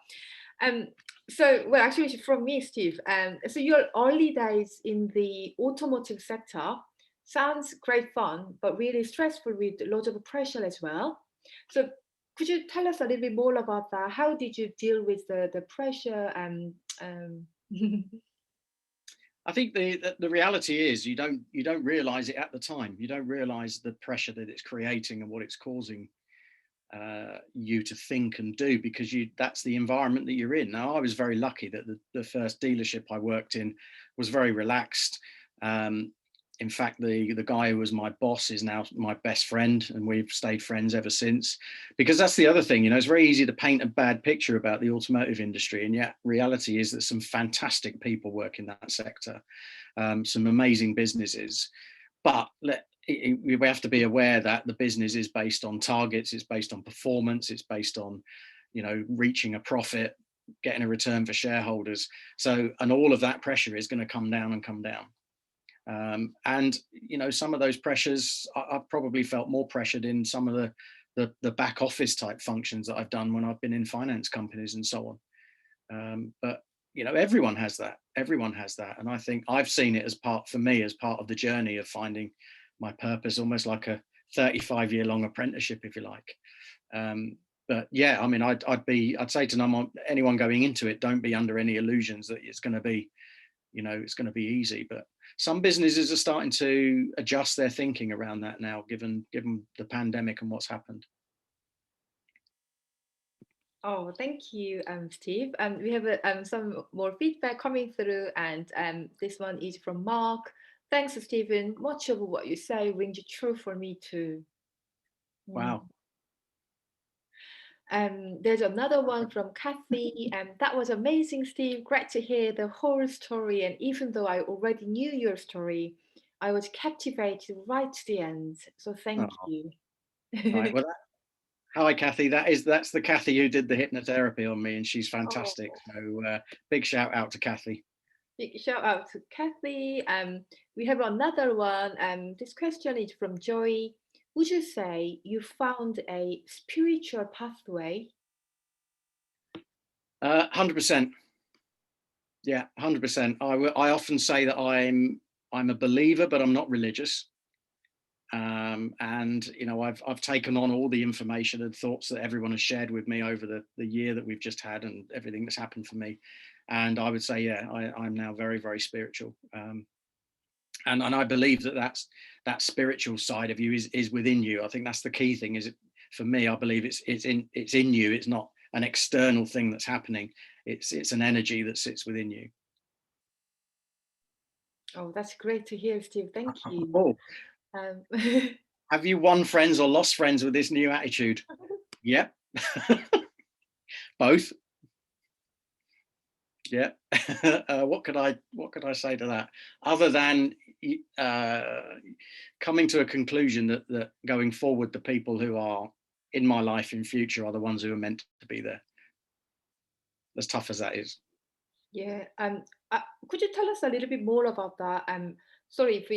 Speaker 1: So, well, actually, from me, Steve. So your early days in the automotive sector sounds great fun, but really stressful with a lot of pressure as well. So could you tell us a little bit more about that? How did you deal with the pressure?
Speaker 2: I think the reality is you don't realize it at the time. You don't realize the pressure that it's creating and what it's causing. you to think and do, because that's the environment that you're in. Now, I was very lucky that the first dealership I worked in was very relaxed. In fact, the guy who was my boss is now my best friend, and we've stayed friends ever since. Because that's the other thing, it's very easy to paint a bad picture about the automotive industry, and yet reality is that some fantastic people work in that sector, some amazing businesses. But we have to be aware that the business is based on targets, it's based on performance, it's based on, reaching a profit, getting a return for shareholders. So, and all of that pressure is going to come down and come down. And some of those pressures, I've probably felt more pressured in some of the back office type functions that I've done when I've been in finance companies and so on. But everyone has that. Everyone has that, and I think I've seen it as part of the journey of finding my purpose, almost like a 35-year-long apprenticeship, if you like. But yeah, I mean, I'd say to anyone going into it, don't be under any illusions that it's going to be, it's going to be easy. But some businesses are starting to adjust their thinking around that now, given the pandemic and what's happened.
Speaker 1: Oh, thank you, Steve. We have some more feedback coming through, and this one is from Mark. Thanks, Stephen. Much of what you say rings true for me too.
Speaker 2: Wow.
Speaker 1: There's another one from Kathy. That was amazing, Steve. Great to hear the whole story. And even though I already knew your story, I was captivated right to the end. So thank you.
Speaker 2: Right. Well, hi, Kathy. That's the Kathy who did the hypnotherapy on me, and she's fantastic.
Speaker 1: Oh.
Speaker 2: So big shout out to Kathy.
Speaker 1: Big shout out to Kathy. We have another one. This question is from Joy. Would you say you found a spiritual pathway?
Speaker 2: 100%. Yeah, 100%. I often say that I'm a believer, but I'm not religious. And I've taken on all the information and thoughts that everyone has shared with me over the year that we've just had, and everything that's happened for me. And I would say, yeah, I'm now very, very spiritual. And I believe that spiritual side of you is within you. I think that's the key thing. For me, I believe it's in you. It's not an external thing that's happening. It's an energy that sits within you.
Speaker 1: Oh, that's great to hear, Steve. Thank you.
Speaker 2: Oh. Have you won friends or lost friends with this new attitude? Yep. Both. Yeah. What could I say to that, other than coming to a conclusion that going forward, the people who are in my life in future are the ones who are meant to be there, as tough as that is.
Speaker 1: Yeah. Could you tell us a little bit more about that? Sorry if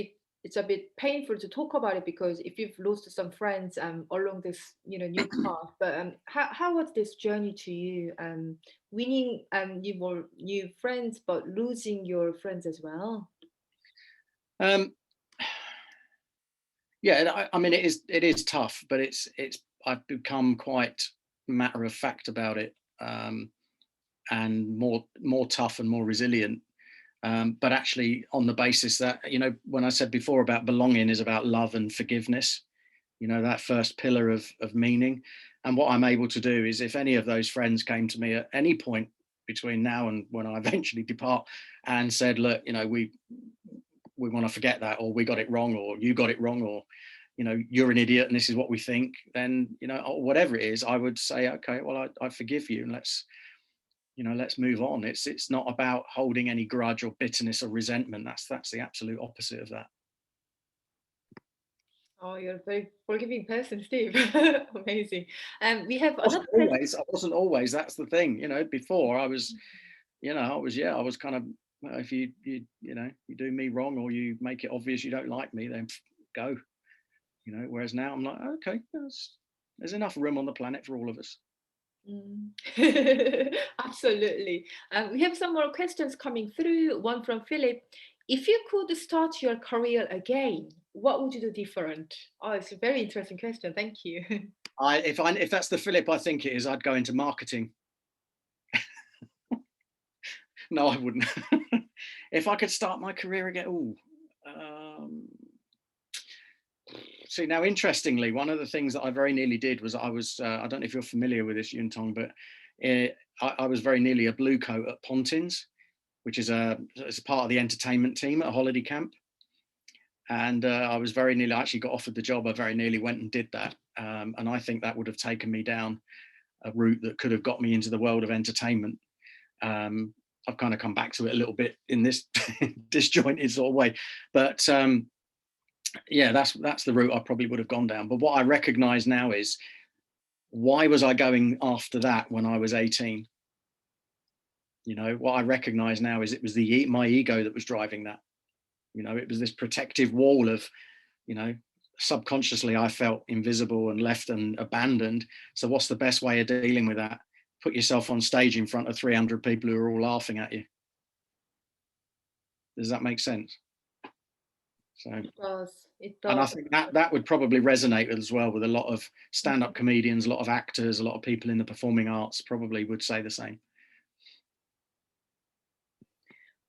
Speaker 1: it's a bit painful to talk about it, because if you've lost some friends along this new path, but how was this journey to you? Winning new friends, but losing your friends as well.
Speaker 2: Yeah, I mean, it is tough, but I've become quite matter of fact about it, and more tough and more resilient. But actually, on the basis that, when I said before about belonging is about love and forgiveness, that first pillar of meaning. And what I'm able to do is, if any of those friends came to me at any point between now and when I eventually depart and said, look, we want to forget that, or we got it wrong, or you got it wrong, or you're an idiot and this is what we think, then whatever it is, I would say, okay, well, I forgive you, and let's move on. It's not about holding any grudge or bitterness or resentment. That's the absolute opposite of that.
Speaker 1: Oh, you're a very forgiving person, Steve. Amazing. We have
Speaker 2: I wasn't always. That's the thing. Before I was kind of, if you do me wrong, or you make it obvious you don't like me, then go. Whereas now I'm like, okay, there's enough room on the planet for all of us.
Speaker 1: Absolutely. We have some more questions coming through. One from Philip. If you could start your career again, what would you do different? Oh, it's a very interesting question. Thank you.
Speaker 2: If that's the Philip I think it is, I'd go into marketing. No, I wouldn't. If I could start my career again, see, now interestingly, one of the things that I very nearly did was I don't know if you're familiar with this, Yuntong, but I was very nearly a blue coat at Pontins, which is it's a part of the entertainment team at a holiday camp. And I was very nearly, I actually got offered the job. I very nearly went and did that. And I think that would have taken me down a route that could have got me into the world of entertainment. I've kind of come back to it a little bit in this disjointed sort of way. But yeah, that's the route I probably would have gone down. But what I recognize now is, why was I going after that when I was 18? You know, what I recognize now is it was my ego that was driving that. You know, it was this protective wall of, you know, subconsciously I felt invisible and left and abandoned. So what's the best way of dealing with that? Put yourself on stage in front of 300 people who are all laughing at you. Does that make sense? So
Speaker 1: it does.
Speaker 2: And I think that would probably resonate as well with a lot of stand-up comedians, a lot of actors, a lot of people in the performing arts probably would say the same.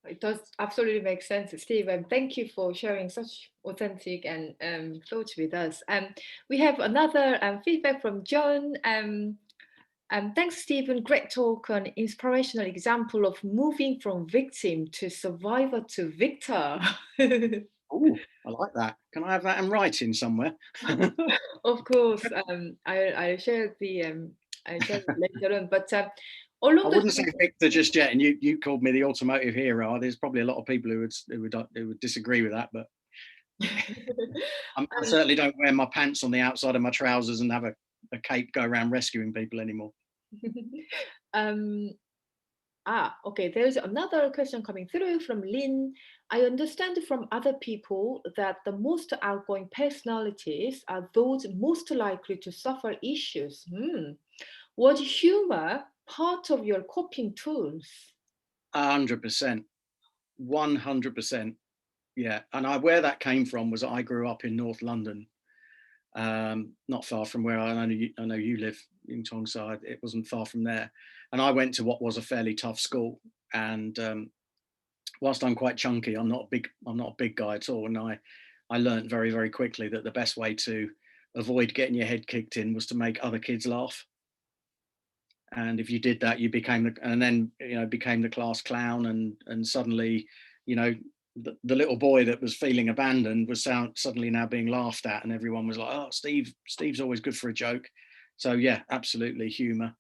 Speaker 1: It does absolutely make sense, Steve, and thank you for sharing such authentic and thoughts with us. We have another feedback from John. Thanks, Stephen. Great talk on inspirational example of moving from victim to survivor to victor.
Speaker 2: Oh, I like that. Can I have that in writing somewhere?
Speaker 1: Of course, I share I share it later on, but all of
Speaker 2: I wouldn't say victor just yet, and you called me the automotive hero. There's probably a lot of people who would disagree with that, but I certainly don't wear my pants on the outside of my trousers and have a cape go around rescuing people anymore.
Speaker 1: Okay, there's another question coming through from Lynn. I understand from other people that the most outgoing personalities are those most likely to suffer issues. Was humor part of your coping tools?
Speaker 2: 100%. 100%. Yeah. And where that came from was I grew up in North London, not far from where I know you live in Tongside. It wasn't far from there. And I went to what was a fairly tough school. And whilst I'm quite chunky, I'm not a big guy at all. And I learned very, very quickly that the best way to avoid getting your head kicked in was to make other kids laugh. And if you did that, you became the class clown, and suddenly, you know, the little boy that was feeling abandoned was suddenly now being laughed at, and everyone was like, "Oh, Steve's always good for a joke." So yeah, absolutely, humor,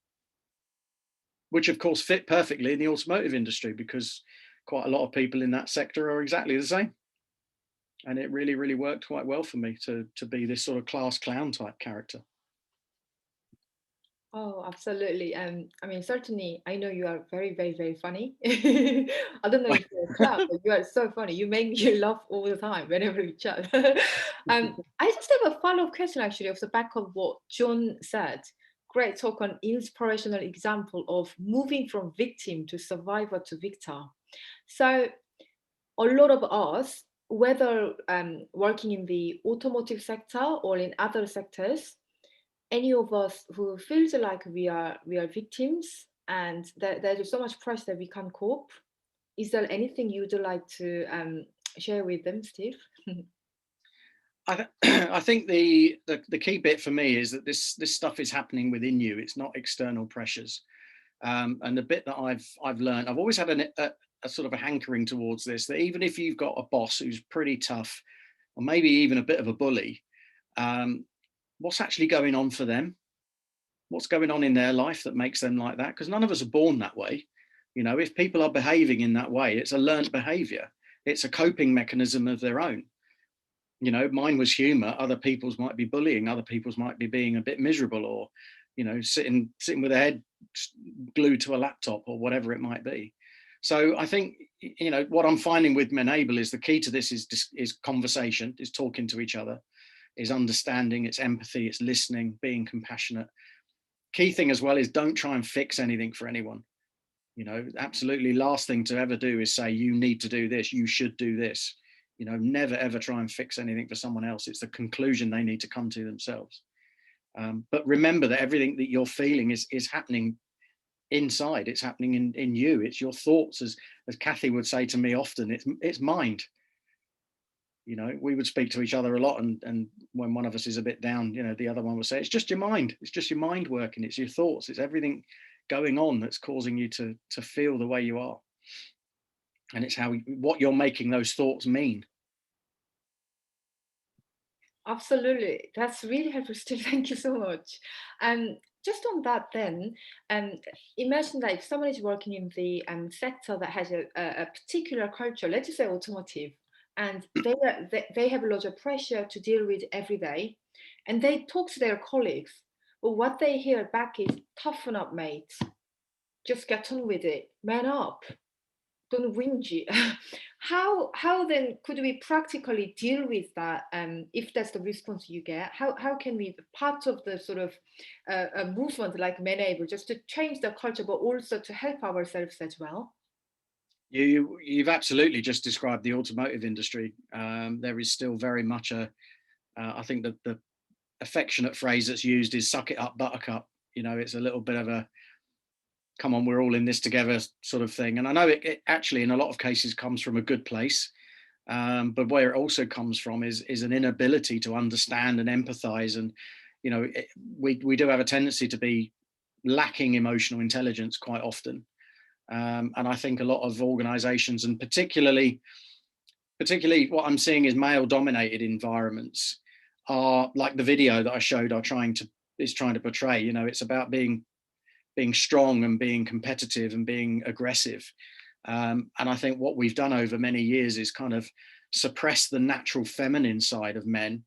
Speaker 2: which of course fit perfectly in the automotive industry because quite a lot of people in that sector are exactly the same, and it really, really worked quite well for me to be this sort of class clown type character.
Speaker 1: Oh, absolutely. I mean, certainly, I know you are very, very, very funny. I don't know if you're a clown, but you are so funny. You make me laugh all the time whenever we chat. I just have a follow-up question, actually, off the back of what John said. Great talk on inspirational example of moving from victim to survivor to victor. So a lot of us, whether working in the automotive sector or in other sectors, any of us who feels like we are victims and that there's so much pressure that we can't cope. Is there anything you'd like to share with them, Steve?
Speaker 2: I think the key bit for me is that this stuff is happening within you. It's not external pressures. And the bit that I've learned, I've always had a sort of a hankering towards this, that even if you've got a boss who's pretty tough, or maybe even a bit of a bully, what's actually going on for them? What's going on in their life that makes them like that? Because none of us are born that way. You know, if people are behaving in that way, it's a learned behavior. It's a coping mechanism of their own. You know, mine was humor. Other people's might be bullying. Other people's might be being a bit miserable, or, you know, sitting with their head glued to a laptop or whatever it might be. So I think, you know, what I'm finding with MENable is the key to this is conversation, is talking to each other, is understanding, it's empathy, it's listening, being compassionate. Key thing as well is don't try and fix anything for anyone. You know, absolutely last thing to ever do is say, you need to do this, you should do this. You know, never, ever try and fix anything for someone else. It's the conclusion they need to come to themselves. But remember that everything that you're feeling is happening inside. It's happening in you. It's your thoughts, as Kathy would say to me often, it's mind. You know, we would speak to each other a lot, and when one of us is a bit down, you know, the other one would say, it's just your mind, it's just your mind working, it's your thoughts, it's everything going on that's causing you to feel the way you are. And it's what you're making those thoughts mean.
Speaker 1: Absolutely. That's really helpful, Steve. Thank you so much. Just on that then, imagine that if someone is working in the sector that has a particular culture, let's just say automotive, and they have a lot of pressure to deal with every day, and they talk to their colleagues, but what they hear back is, toughen up, mate. Just get on with it. Man up. Don't whingy. How then could we practically deal with that? If that's the response you get, how can we part of the sort of a movement like MENable, just to change the culture, but also to help ourselves as well?
Speaker 2: You've absolutely just described the automotive industry. There is still very much I think that the affectionate phrase that's used is "suck it up, buttercup." You know, it's a little bit of a come on, we're all in this together sort of thing. And I know it actually in a lot of cases comes from a good place, but where it also comes from is an inability to understand and empathize. And you know, we do have a tendency to be lacking emotional intelligence quite often. And I think a lot of organizations, and particularly what I'm seeing is male dominated environments, are like the video that I showed are trying to portray. You know, it's about being strong and being competitive and being aggressive. And I think what we've done over many years is kind of suppress the natural feminine side of men,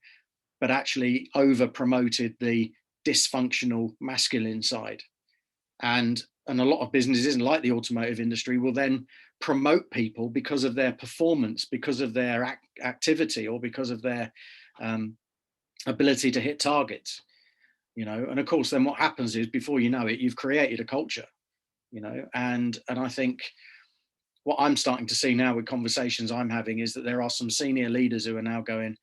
Speaker 2: but actually over promoted the dysfunctional masculine side. And a lot of businesses, like the automotive industry, will then promote people because of their performance, because of their activity, or because of their ability to hit targets. You know, and of course then what happens is, before you know it, you've created a culture, you know. And I think what I'm starting to see now with conversations I'm having is that there are some senior leaders who are now going,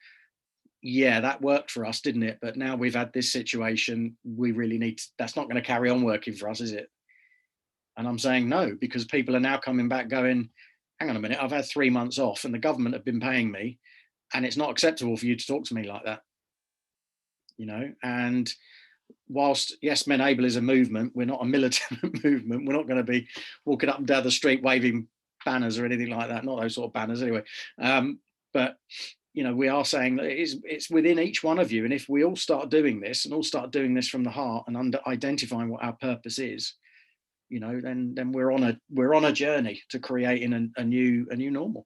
Speaker 2: yeah, that worked for us, didn't it? But now we've had this situation, we really need to, that's not going to carry on working for us, is it? And I'm saying no, because people are now coming back going, hang on a minute, I've had 3 months off and the government have been paying me, and it's not acceptable for you to talk to me like that, you know. And whilst yes, MENable is a movement, we're not a militant movement. We're not going to be walking up and down the street waving banners or anything like that. Not those sort of banners anyway. But you know, we are saying that it's within each one of you, and if we all start doing this, and all start doing this from the heart, and identifying what our purpose is, you know, then we're on a journey to creating a new normal.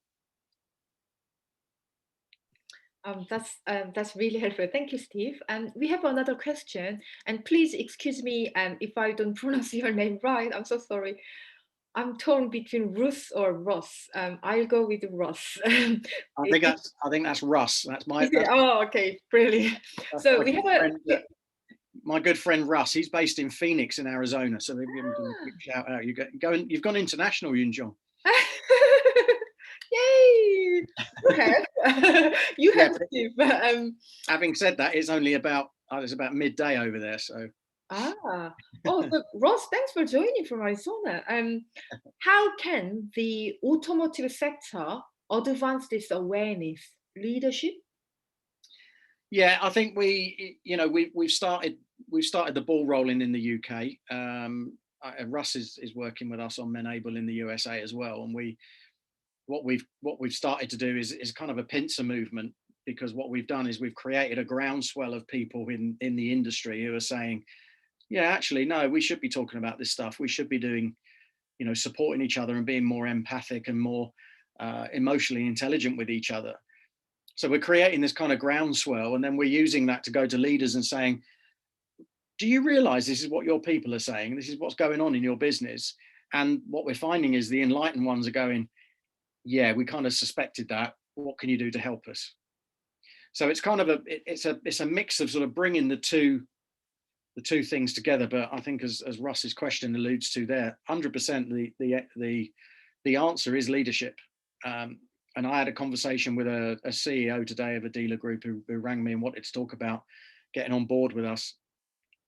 Speaker 1: That's really helpful. Thank you, Steve. And we have another question. And please excuse me if I don't pronounce your name right. I'm so sorry. I'm torn between Ruth or Ross. I'll go with Ross.
Speaker 2: I think that's Russ. That's my. That's,
Speaker 1: oh, okay, brilliant. So we have
Speaker 2: my good friend Russ. He's based in Phoenix in Arizona. So maybe give him a quick shout out. You've gone international, you and John.
Speaker 1: Yay! You have Steve.
Speaker 2: Having said that, it's only about midday over there. So.
Speaker 1: So Ross, thanks for joining from Arizona. How can the automotive sector advance this awareness leadership?
Speaker 2: Yeah, I think we've started the ball rolling in the UK. Russ is working with us on MENable in the USA as well, and what we've started to do is kind of a pincer movement, because what we've done is we've created a groundswell of people in the industry who are saying, yeah, actually, no, we should be talking about this stuff. We should be doing, you know, supporting each other and being more empathic and more emotionally intelligent with each other. So we're creating this kind of groundswell, and then we're using that to go to leaders and saying, do you realize this is what your people are saying? This is what's going on in your business. And what we're finding is the enlightened ones are going, yeah, we kind of suspected that. What can you do to help us? So it's kind of it's a mix of sort of bringing the two things together. But I think as Russ's question alludes to there, 100% the answer is leadership. And I had a conversation with a CEO today of a dealer group who rang me and wanted to talk about getting on board with us.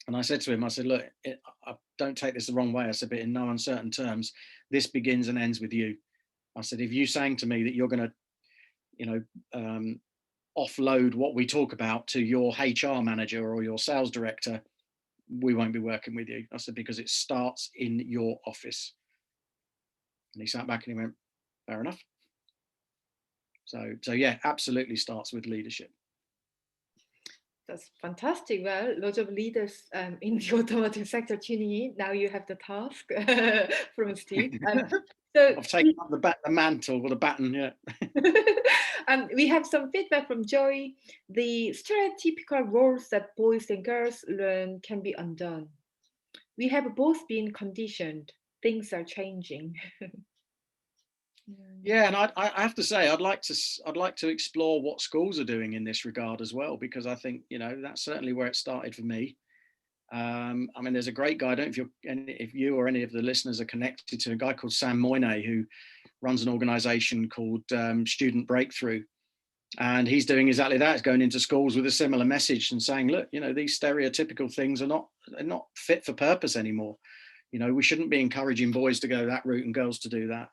Speaker 2: And I said to him, I said, look, I don't take this the wrong way. I said, but in no uncertain terms, this begins and ends with you. I said, if you saying to me that you're going to, offload what we talk about to your HR manager or your sales director, we won't be working with you. I said, because it starts in your office. And he sat back and he went, fair enough. So yeah, absolutely starts with leadership.
Speaker 1: That's fantastic. Well, lots of leaders in the automotive sector tuning in. Now you have the task from Steve.
Speaker 2: So I've taken up the mantle or the baton, yeah.
Speaker 1: We have some feedback from Joy. The stereotypical roles that boys and girls learn can be undone. We have both been conditioned. Things are changing.
Speaker 2: Yeah, and I have to say, I'd like to explore what schools are doing in this regard as well, because I think, you know, that's certainly where it started for me. I mean, there's a great guy. I don't know if you or any of the listeners are connected to a guy called Sam Moyne, who runs an organisation called Student Breakthrough, and he's doing exactly that. He's going into schools with a similar message and saying, look, you know, these stereotypical things are not fit for purpose anymore. You know, we shouldn't be encouraging boys to go that route and girls to do that.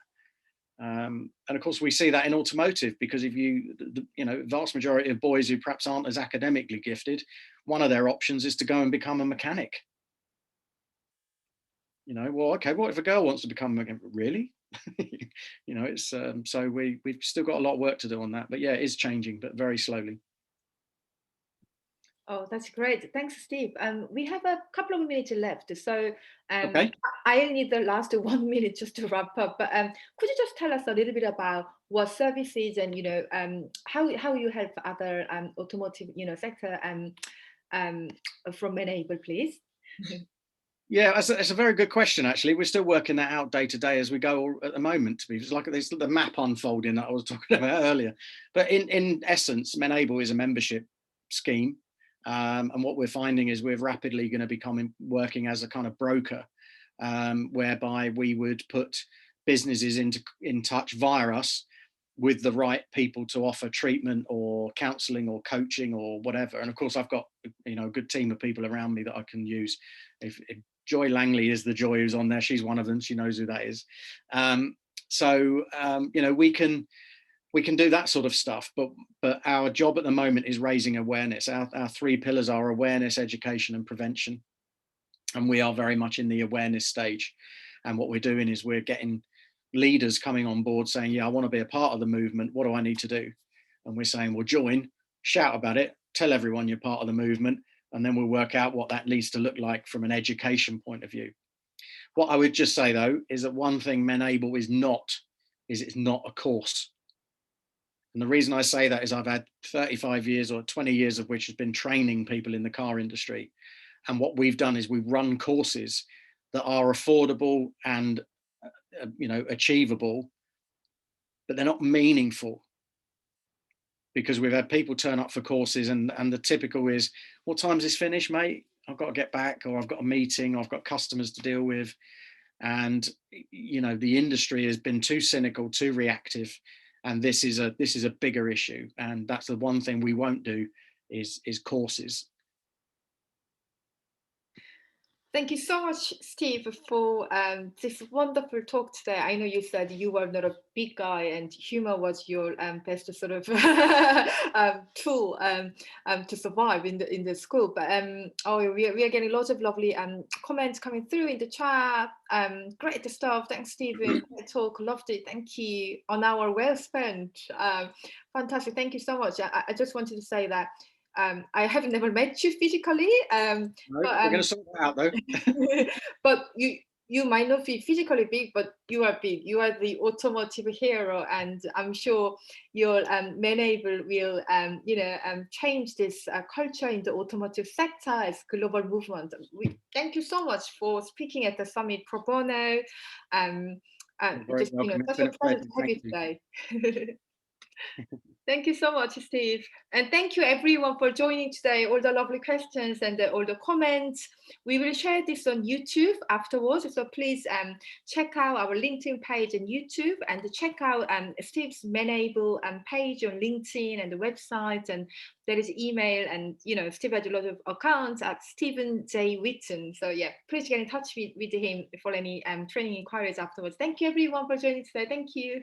Speaker 2: And of course, we see that in automotive, because if you know, vast majority of boys who perhaps aren't as academically gifted, one of their options is to go and become a mechanic. You know, well, okay, what if a girl wants to become a mechanic? Really? You know, it's so we've still got a lot of work to do on that. But yeah, it is changing, but very slowly.
Speaker 1: Oh, that's great. Thanks, Steve. We have a couple of minutes left. So
Speaker 2: Okay.
Speaker 1: I need the last 1 minute just to wrap up. But could you just tell us a little bit about what services and, you know, how you help other automotive, you know, sector from MENable, please?
Speaker 2: Yeah, it's a very good question, actually. We're still working that out day to day as we go at the moment. It's like there's the map unfolding that I was talking about earlier. But in essence, MENable is a membership scheme. And what we're finding is we're rapidly going to become working as a kind of broker, whereby we would put businesses in touch via us with the right people to offer treatment or counselling or coaching or whatever. And of course, I've got, you know, a good team of people around me that I can use. If Joy Langley is the Joy who's on there, she's one of them. She knows who that is. You know, we can do that sort of stuff, but our job at the moment is raising awareness. Our three pillars are awareness, education, and prevention, and we are very much in the awareness stage. And what we're doing is we're getting leaders coming on board saying, yeah, I want to be a part of the movement. What do I need to do? And we're saying, well, join, shout about it, tell everyone you're part of the movement, and then we'll work out what that needs to look like from an education point of view. What I would just say, though, is that one thing MENable is it's not a course. And the reason I say that is I've had 35 years or 20 years of which has been training people in the car industry. And what we've done is we run courses that are affordable and you know, achievable, but they're not meaningful, because we've had people turn up for courses and the typical is, what time's this finish, mate? I've got to get back, or I've got a meeting, or I've got customers to deal with. And you know, the industry has been too cynical, too reactive, and this is a bigger issue. And that's the one thing we won't do is courses.
Speaker 1: Thank you so much, Steve, for this wonderful talk today. I know you said you were not a big guy and humor was your best sort of tool to survive in the school. But we are getting lots of lovely comments coming through in the chat. Great stuff. Thanks, Stephen. Great talk. Loved it. Thank you. An hour well spent. Fantastic. Thank you so much. I just wanted to say that I have never met you physically.
Speaker 2: No, we're going to sort that out, though.
Speaker 1: But you might not be physically big, but you are big. You are the automotive hero, and I'm sure your MENable will, change this culture in the automotive sector as global movement. We thank you so much for speaking at the summit pro bono. Just such a pleasure to have you today. Thank you so much, Steve. And thank you everyone for joining today, all the lovely questions and all the comments. We will share this on YouTube afterwards. So please check out our LinkedIn page on YouTube and check out Steve's MENable page on LinkedIn and the website. And there is email, and Steve has a lot of accounts at Stephen J. Whitton. So yeah, please get in touch with him for any training inquiries afterwards. Thank you everyone for joining today. Thank you.